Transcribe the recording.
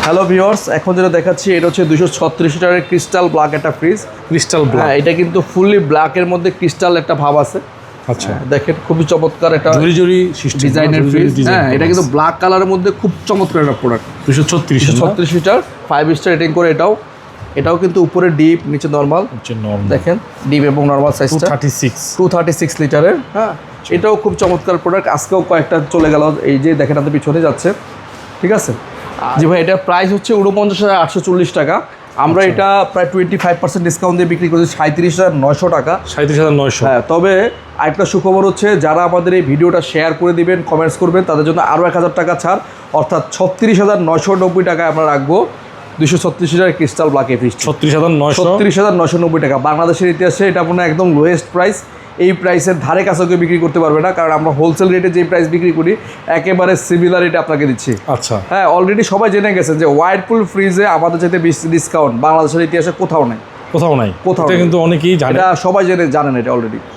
Hello viewers, এখন যেটা দেখাচ্ছি এটা হচ্ছে 236 লিটারের ক্রিস্টাল ব্ল্যাক একটা ফ্রিজ। ক্রিস্টাল ব্ল্যাক, হ্যাঁ, এটা কিন্তু ফুললি ব্ল্যাকের মধ্যে ক্রিস্টাল একটা ভাব আছে। আচ্ছা, দেখেন খুবই চমৎকার একটা জরি সিস্টেম ডিজাইনের ফ্রিজ। হ্যাঁ, এটা কিন্তু ব্ল্যাক কালারের মধ্যে খুব চমৎকার একটা প্রোডাক্ট। 236 লিটার 5 স্টার রেটিং করে। এটাও কিন্তু উপরে ডিপ, নিচে নরমাল। দেখেন ডিপ এবং নরমাল সাইজটা 236 লিটারের। হ্যাঁ, এটাও খুব চমৎকার প্রোডাক্ট। আজকেও কয়েকটা চলে গেল, এই যে দেখেন আপনার পিছনে যাচ্ছে। ঠিক আছে জি ভাই, এটা প্রাইস হচ্ছে 49,840 টাকা। আমরা এটা প্রায় 25% ডিসকাউন্ট দিয়ে বিক্রি করছি 37,900 টাকা। 37,900। হ্যাঁ, তবে আরেকটা সুখবর হচ্ছে, যারা আমাদের এই ভিডিওটা শেয়ার করে দিবেন, কমেন্টস করবেন, তাদের জন্য আরও 1,000 টাকা ছাড়, অর্থাৎ 36,990 টাকায় আমরা রাখবো 236 লিটার ক্রিস্টাল ব্ল্যাক এই ফ্রিজ। 36,990 টাকা। বাংলাদেশের ইতিহাসে এটা মনে হয় একদম লোয়েস্ট প্রাইস। এই প্রাইসের ধারে কাছে কেউ বিক্রি করতে পারবে না, কারণ আমরা হোলসেল রেটে যে প্রাইস বিক্রি করি একেবারে সিমিলার রেটে আপনাকে দিচ্ছি। আচ্ছা, হ্যাঁ, অলরেডি সবাই জেনে গেছেন যে ওয়াইরপুল ফ্রিজে আমাদের চাইতে বেশি ডিসকাউন্ট বাংলাদেশের ইতিহাসে কোথাও নাই। কোথাও নাই, কিন্তু অনেকেই জানে, এটা সবাই জানেন এটা অলরেডি।